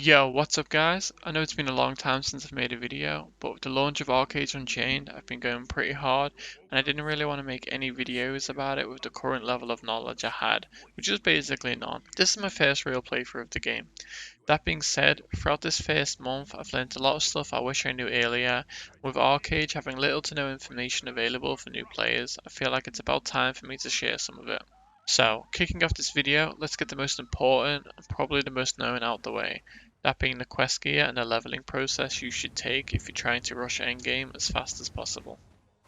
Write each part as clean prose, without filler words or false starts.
Yo, what's up guys? I know it's been a long time since I've made a video, but with the launch of Archeage Unchained, I've been going pretty hard, and I didn't really want to make any videos about it with the current level of knowledge I had, which is basically none. This is my first real playthrough of the game. That being said, throughout this first month, I've learned a lot of stuff I wish I knew earlier. With Archeage having little to no information available for new players, I feel like it's about time for me to share some of it. So, kicking off this video, let's get the most important and probably the most known out the way. That being the quest gear and the leveling process you should take if you're trying to rush endgame as fast as possible.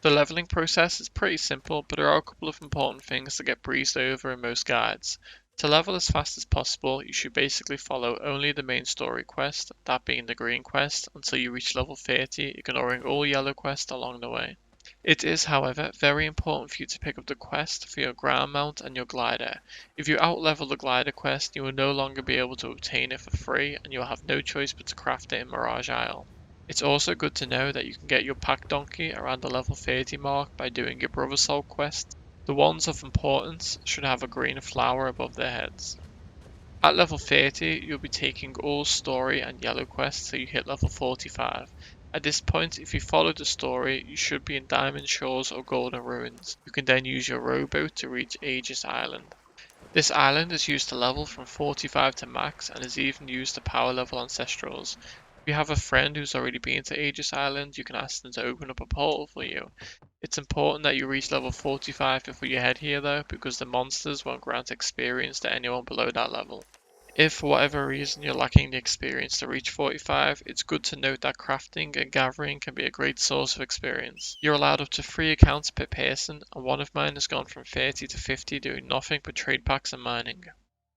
The leveling process is pretty simple, but there are a couple of important things that get breezed over in most guides. To level as fast as possible, you should basically follow only the main story quest, that being the green quest, until you reach level 30, ignoring all yellow quests along the way. It is, however, very important for you to pick up the quest for your ground mount and your glider. If you outlevel the glider quest, you will no longer be able to obtain it for free, and you'll have no choice but to craft it in Mirage Isle. It's also good to know that you can get your pack donkey around the level 30 mark by doing your brother soul quest. The ones of importance should have a green flower above their heads. At level 30, you'll be taking all story and yellow quests till you hit level 45. At this point, if you follow the story, you should be in Diamond Shores or Golden Ruins. You can then use your rowboat to reach Aegis Island. This island is used to level from 45 to max and is even used to power level Ancestrals. If you have a friend who's already been to Aegis Island, you can ask them to open up a portal for you. It's important that you reach level 45 before you head here though, because the monsters won't grant experience to anyone below that level. If for whatever reason you're lacking the experience to reach 45, it's good to note that crafting and gathering can be a great source of experience. You're allowed up to 3 accounts per person, and one of mine has gone from 30 to 50 doing nothing but trade packs and mining.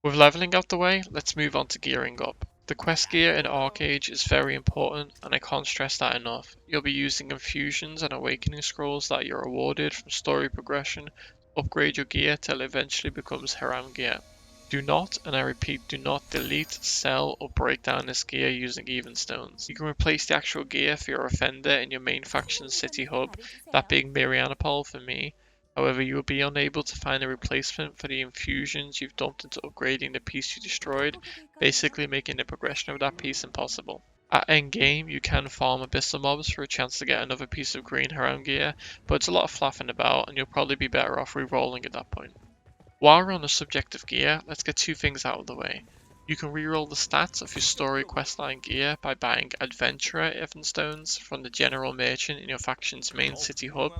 With leveling out the way, let's move on to gearing up. The quest gear in Archeage is very important, and I can't stress that enough. You'll be using infusions and awakening scrolls that you're awarded from story progression to upgrade your gear till it eventually becomes Hiram gear. Do not, and I repeat, do not delete, sell, or break down this gear using even stones. You can replace the actual gear for your offender in your main faction's city hub, that being Mirianopol for me. However, you will be unable to find a replacement for the infusions you've dumped into upgrading the piece you destroyed, basically making the progression of that piece impossible. At endgame, you can farm abyssal mobs for a chance to get another piece of green Hiram gear, but it's a lot of fluffing about and you'll probably be better off re-rolling at that point. While we're on the subject of gear, let's get two things out of the way. You can reroll the stats of your story questline gear by buying Adventurer Evanstones from the general merchant in your faction's main city hub.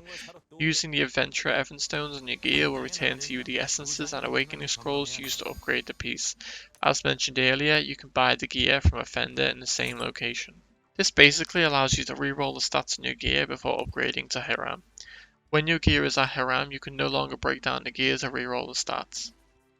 Using the Adventurer Evanstones on your gear will return to you the essences and awakening scrolls used to upgrade the piece. As mentioned earlier, you can buy the gear from a vendor in the same location. This basically allows you to reroll the stats on your gear before upgrading to Hiram. When your gear is at Hiram, you can no longer break down the gears or reroll the stats.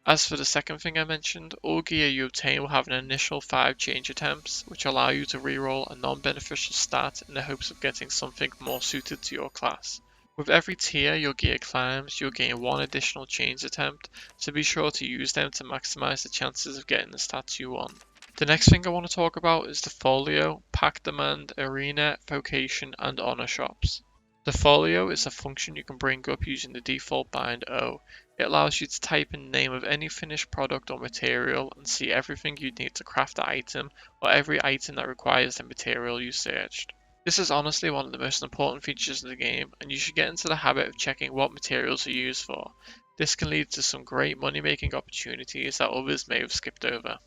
As for the second thing I mentioned, all gear you obtain will have an initial 5 change attempts, which allow you to reroll a non-beneficial stat in the hopes of getting something more suited to your class. With every tier your gear climbs, you'll gain 1 additional change attempt, so be sure to use them to maximize the chances of getting the stats you want. The next thing I want to talk about is the Folio, Pack Demand, Arena, Vocation, and Honor shops. The Folio is a function you can bring up using the default bind O. It allows you to type in the name of any finished product or material and see everything you need to craft the item or every item that requires the material you searched. This is honestly one of the most important features of the game, and you should get into the habit of checking what materials are used for. This can lead to some great money making opportunities that others may have skipped over.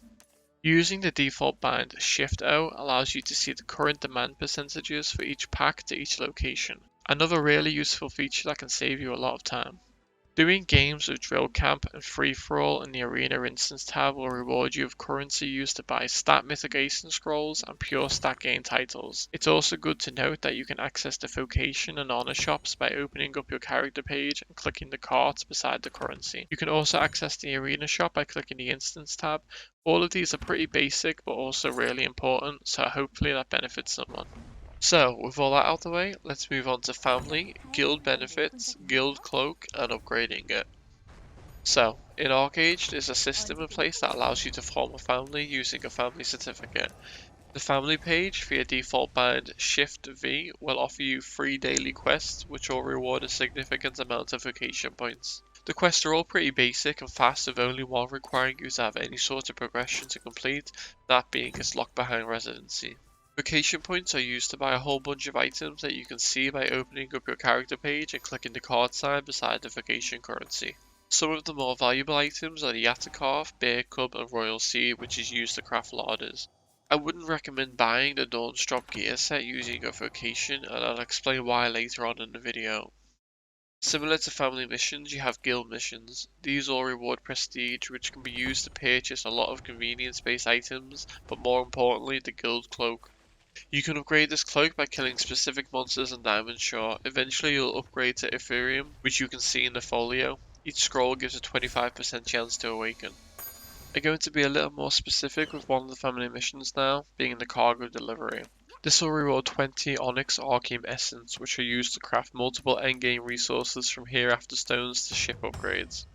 Using the default bind Shift O allows you to see the current demand percentages for each pack to each location. Another really useful feature that can save you a lot of time. Doing games with Drill Camp and Free For All in the Arena Instance tab will reward you with currency used to buy stat mitigation scrolls and pure stat gain titles. It's also good to note that you can access the Vocation and Honor shops by opening up your character page and clicking the carts beside the currency. You can also access the Arena shop by clicking the Instance tab. All of these are pretty basic but also really important, so hopefully that benefits someone. So, with all that out the way, let's move on to family, guild benefits, guild cloak, and upgrading it. So, in Archeage, there's a system in place that allows you to form a family using a family certificate. The family page, via default bind Shift V, will offer you 3 daily quests, which will reward a significant amount of vocation points. The quests are all pretty basic and fast, with only one requiring you to have any sort of progression to complete, that being its locked behind residency. Vocation points are used to buy a whole bunch of items that you can see by opening up your character page and clicking the card sign beside the vocation currency. Some of the more valuable items are the Yattakarth, Bear Cub and Royal Seed, which is used to craft larders. I wouldn't recommend buying the Dawn's Drop gear set using your vocation, and I'll explain why later on in the video. Similar to family missions, you have guild missions. These all reward prestige, which can be used to purchase a lot of convenience-based items, but more importantly, the guild cloak. You can upgrade this cloak by killing specific monsters in Diamond Shore. Eventually you'll upgrade to Ethereum, which you can see in the folio. Each scroll gives a 25% chance to awaken. I'm going to be a little more specific with one of the family missions now, being the cargo delivery. This will reward 20 onyx archeum essence, which are used to craft multiple endgame resources from hereafter stones to ship upgrades.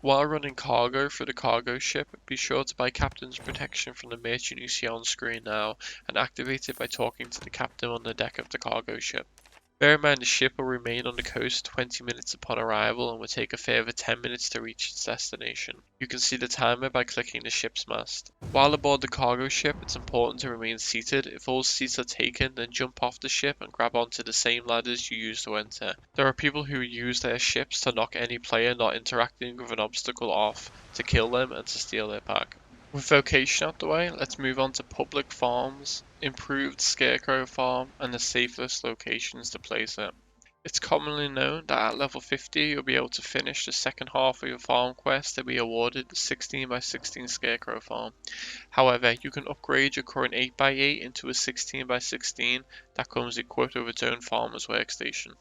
While running cargo for the cargo ship, be sure to buy Captain's Protection from the merchant you see on screen now, and activate it by talking to the captain on the deck of the cargo ship. Bear in mind the ship will remain on the coast 20 minutes upon arrival and will take a further 10 minutes to reach its destination. You can see the timer by clicking the ship's mast. While aboard the cargo ship, it's important to remain seated. If all seats are taken, then jump off the ship and grab onto the same ladders you used to enter. There are people who use their ships to knock any player not interacting with an obstacle off, to kill them and to steal their pack. With vocation out the way, let's move on to public farms, improved scarecrow farm, and the safest locations to place it. It's commonly known that at level 50 you'll be able to finish the second half of your farm quest to be awarded the 16x16 scarecrow farm. However, you can upgrade your current 8x8 into a 16x16 that comes equipped with its own farmer's workstation.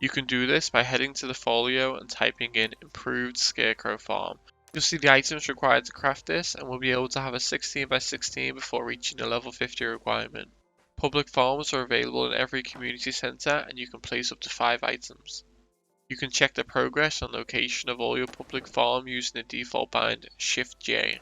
You can do this by heading to the folio and typing in improved scarecrow farm. You'll see the items required to craft this, and will be able to have a 16x16 before reaching the level 50 requirement. Public farms are available in every community centre, and you can place up to 5 items. You can check the progress and location of all your public farm using the default bind Shift J.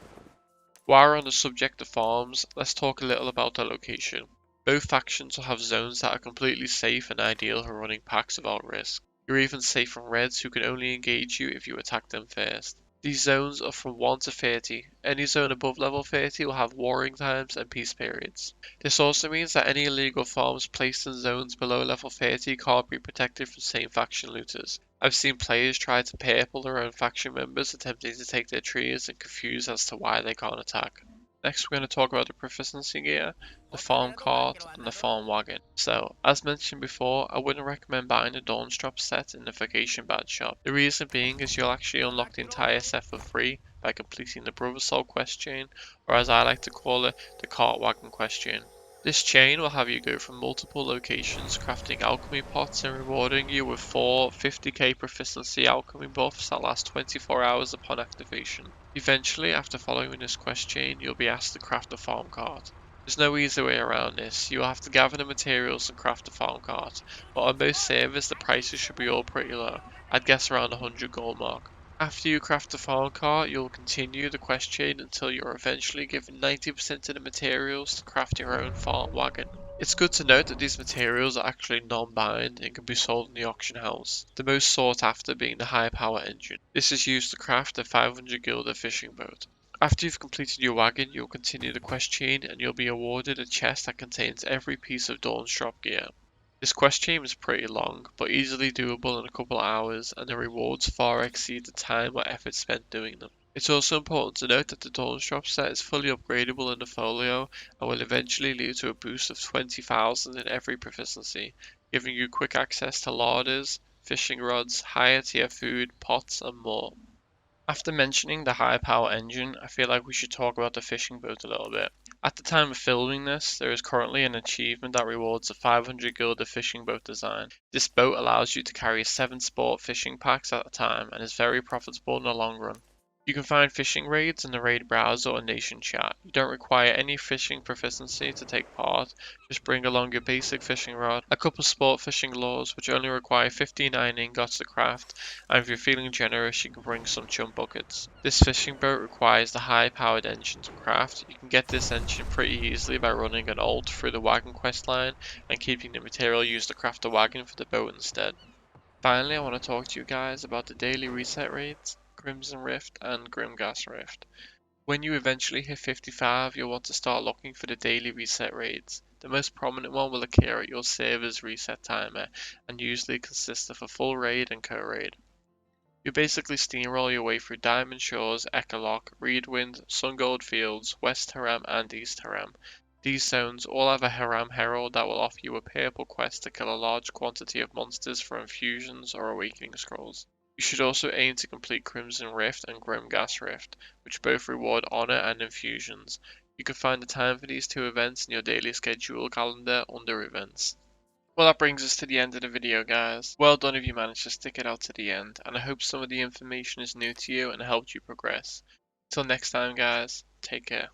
While we're on the subject of farms, let's talk a little about their location. Both factions will have zones that are completely safe and ideal for running packs without risk. You're even safe from reds who can only engage you if you attack them first. These zones are from 1 to 30. Any zone above level 30 will have warring times and peace periods. This also means that any illegal farms placed in zones below level 30 can't be protected from same faction looters. I've seen players try to purple their own faction members attempting to take their trees and confused as to why they can't attack. Next we're going to talk about the Profficeny gear, the farm cart and the farm wagon. So, as mentioned before, I wouldn't recommend buying the Dawn's Drop set in the Vocation badge shop. The reason being is you'll actually unlock the entire set for free by completing the Brother Soul quest chain, or as I like to call it, the Cart Wagon quest chain. This chain will have you go from multiple locations crafting alchemy pots and rewarding you with 4 50k proficiency alchemy buffs that last 24 hours upon activation. Eventually, after following this quest chain, you'll be asked to craft a farm cart. There's no easy way around this. You'll have to gather the materials and craft a farm cart, but on most servers the prices should be all pretty low. I'd guess around the 100 gold mark. After you craft the farm cart, you'll continue the quest chain until you're eventually given 90% of the materials to craft your own farm wagon. It's good to note that these materials are actually non-bind and can be sold in the auction house, the most sought after being the high power engine. This is used to craft a 500 guilder fishing boat. After you've completed your wagon, you'll continue the quest chain and you'll be awarded a chest that contains every piece of Dawn's Drop gear. This quest chain is pretty long, but easily doable in a couple of hours, and the rewards far exceed the time or effort spent doing them. It's also important to note that the Dawn's Drop set is fully upgradable in the folio, and will eventually lead to a boost of 20,000 in every proficiency, giving you quick access to larders, fishing rods, higher tier food, pots and more. After mentioning the high power engine, I feel like we should talk about the fishing boat a little bit. At the time of filming this, there is currently an achievement that rewards a 500 guilder fishing boat design. This boat allows you to carry 7 sport fishing packs at a time and is very profitable in the long run. You can find fishing raids in the raid browser or nation chat. You don't require any fishing proficiency to take part, just bring along your basic fishing rod, a couple sport fishing lures which only require 59 ingots to craft, and if you're feeling generous you can bring some chum buckets. This fishing boat requires the high powered engine to craft. You can get this engine pretty easily by running an alt through the wagon quest line and keeping the material used to craft the wagon for the boat instead. Finally, I want to talk to you guys about the daily reset rates, Crimson Rift and Grimgas Rift. When you eventually hit 55, you'll want to start looking for the daily reset rates. The most prominent one will appear at your server's reset timer and usually consists of a full raid and co-raid. You basically steamroll your way through Diamond Shores, Echolok, Reedwind, Sungold Fields, West Haram and East Haram. These zones all have a Haram Herald that will offer you a purple quest to kill a large quantity of monsters for infusions or awakening scrolls. You should also aim to complete Crimson Rift and Grimgas Rift, which both reward honor and infusions. You can find the time for these two events in your daily schedule calendar under events. Well, that brings us to the end of the video, guys. Well done if you managed to stick it out to the end, and I hope some of the information is new to you and helped you progress. Till next time, guys, take care.